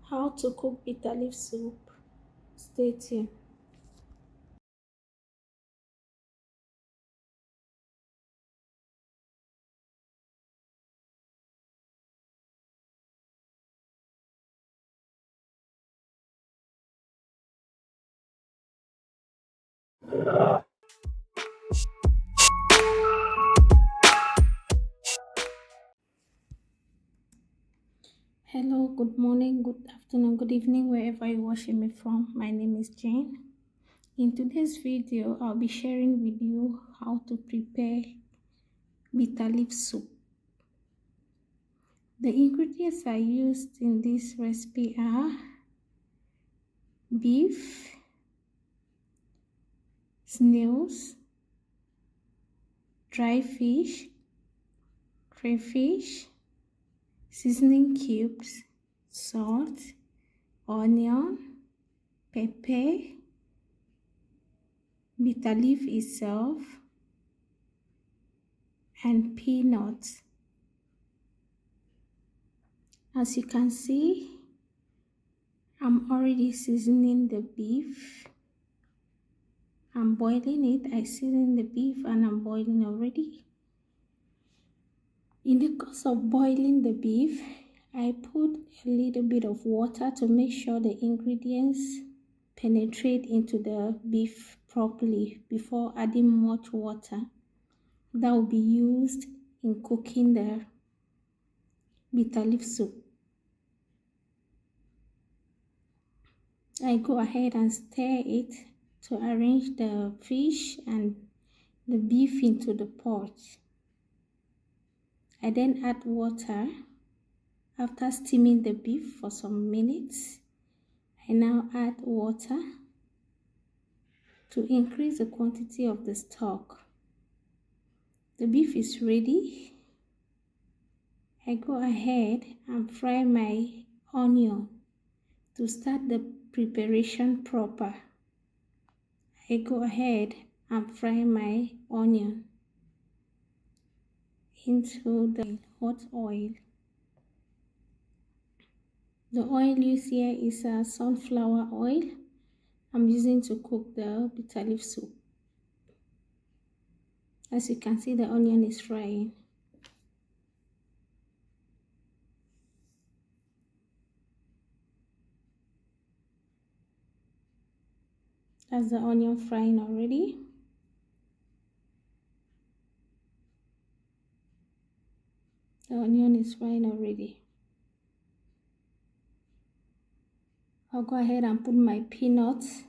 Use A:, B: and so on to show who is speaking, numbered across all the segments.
A: How to cook bitter leaf soup. Stay tuned. Hello, good morning, good afternoon, good evening, wherever you're watching me from. My name is Jane. In today's video, I'll be sharing with you how to prepare bitter leaf soup. The ingredients I used in this recipe are beef, snails, dry fish, crayfish, seasoning cubes, salt, onion, pepper, bitter leaf itself, and peanuts. As you can see, I'm already seasoning the beef. I'm boiling it. I season the beef and I'm boiling already. In the course of boiling the beef, I put a little bit of water to make sure the ingredients penetrate into the beef properly before adding much water that will be used in cooking the bitter leaf soup. I go ahead and stir it to arrange the fish and the beef into the pot. I then add water. After steaming the beef for some minutes, I now add water to increase the quantity of the stock. The beef is ready. I go ahead and fry my onion to start the preparation proper. I go ahead and fry my onion into the hot oil. The oil used here is sunflower oil. I'm using to cook the bitter leaf soup. As you can see, the onion is frying. That's the onion frying already. The onion is frying already. I'll go ahead and put my peanuts.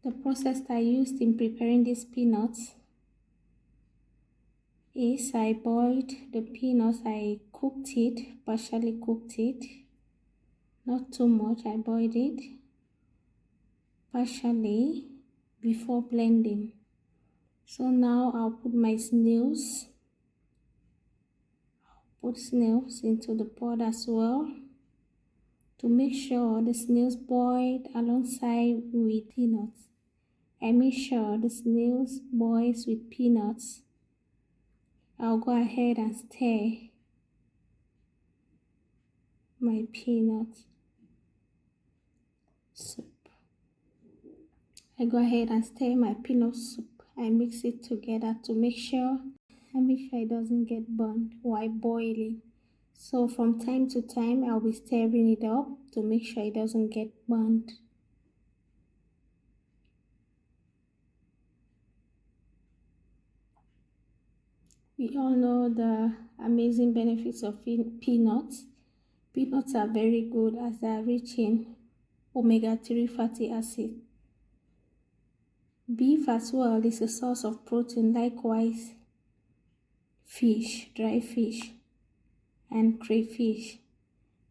A: The process I used in preparing these peanuts is I boiled the peanuts. I cooked it, partially cooked it, not too much. I boiled it partially before blending. So now I'll put my snails. Put snails into the pot as well to make sure the snails boiled alongside with peanuts. I make sure the snails boils with peanuts. I'll go ahead and stir my peanut soup. I go ahead and stir my peanut soup. I mix it together to make sure it doesn't get burned while boiling. So from time to time, I'll be stirring it up to make sure it doesn't get burned. We all know the amazing benefits of peanuts. Peanuts are very good as they are rich in omega-3 fatty acid. Beef as well is a source of protein, likewise fish, dry fish, and crayfish.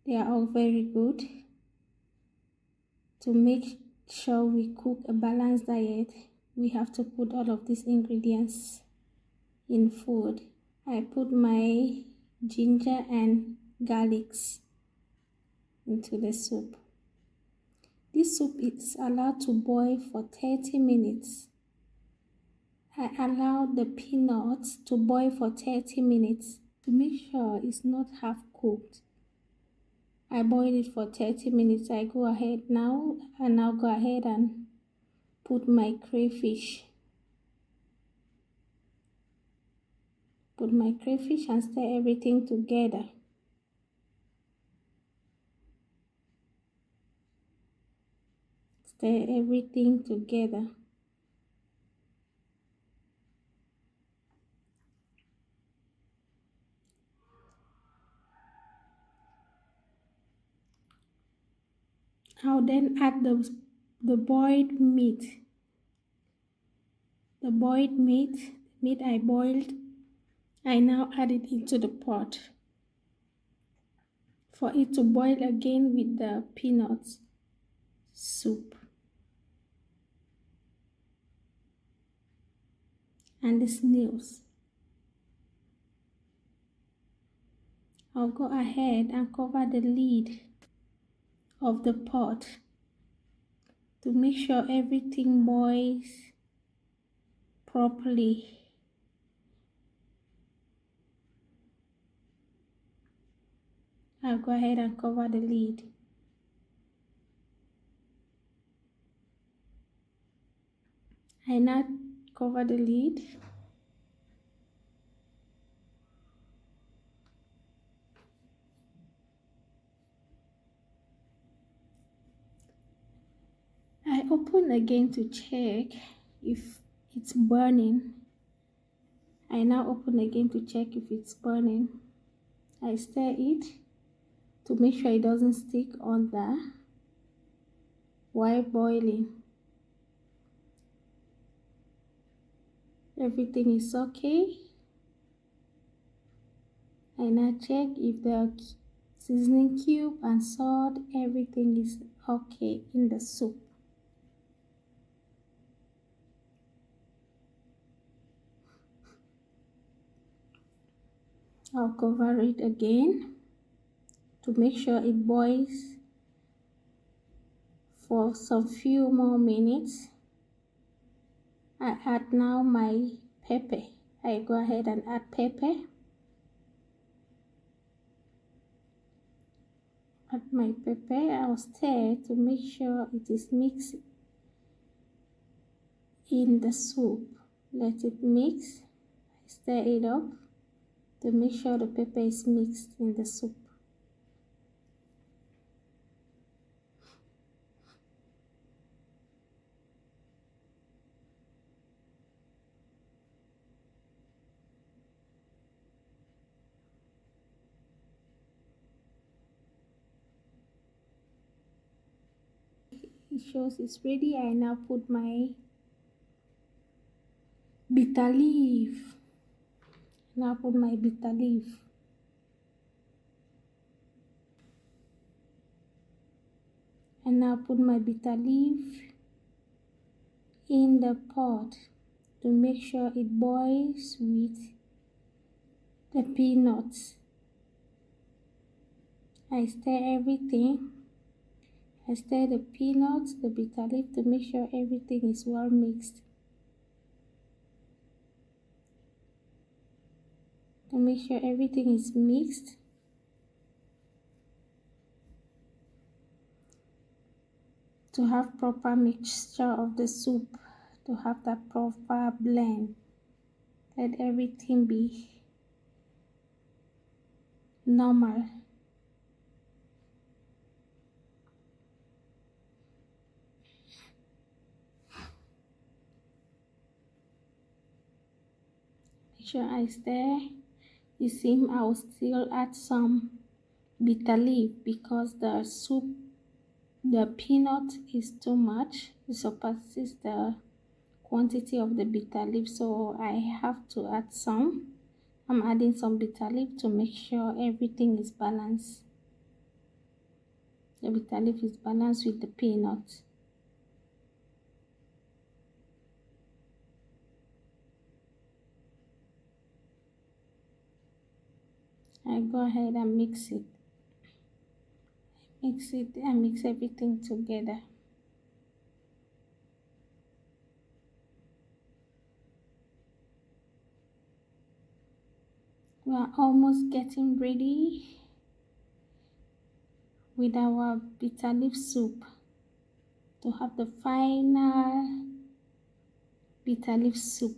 A: They are all very good. To make sure we cook a balanced diet, we have to put all of these ingredients in food. I put my ginger and garlics into the soup. This soup is allowed to boil for 30 minutes. I allow the peanuts to boil for 30 minutes to make sure it's not half cooked. I boil it for 30 minutes. I go ahead now and I'll go ahead and put my crayfish. Put my crayfish and stir everything together. Stir everything together. I'll then add the boiled meat. The boiled meat I boiled, I now add it into the pot for it to boil again with the peanuts soup and the snails. I'll go ahead and cover the lid of the pot to make sure everything boils properly. I'll go ahead and cover the lid. I now cover the lid. I open again to check if it's burning. I now open again to check if it's burning. I stir it to make sure it doesn't stick on there while boiling. Everything is okay. I now check if the seasoning cube and salt, everything is okay in the soup. I'll cover it again to make sure it boils for some few more minutes. I add now my pepper. I go ahead and add pepper. Add my pepper. I'll stir to make sure it is mixed in the soup. Let it mix. I stir it up to make sure the pepper is mixed in the soup. It shows it's ready. I now put my bitter leaf. Now put my bitter leaf. And now put my bitter leaf in the pot to make sure it boils with the peanuts. I stir everything. I stir the peanuts, the bitter leaf to make sure everything is well mixed. To make sure everything is mixed. To have proper mixture of the soup, to have that proper blend. Let everything be normal. Make sure I stir. You see, I will still add some bitter leaf because the soup, the peanut is too much. It surpasses the quantity of the bitter leaf, so I have to add some. I'm adding some bitter leaf to make sure everything is balanced. The bitter leaf is balanced with the peanut. I go ahead and mix it. Mix it and mix everything together. We are almost getting ready with our bitter leaf soup to have the final bitter leaf soup.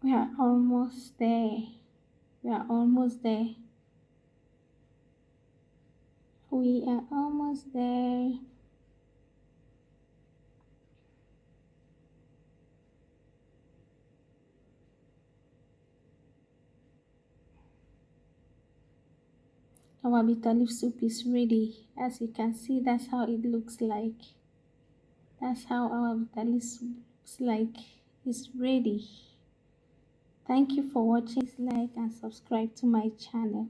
A: We are almost there. We are almost there. We are almost there. Our bitter leaf soup is ready. As you can see, that's how it looks like. That's how our bitter leaf soup looks like. It's ready. Thank you for watching. Please like and subscribe to my channel.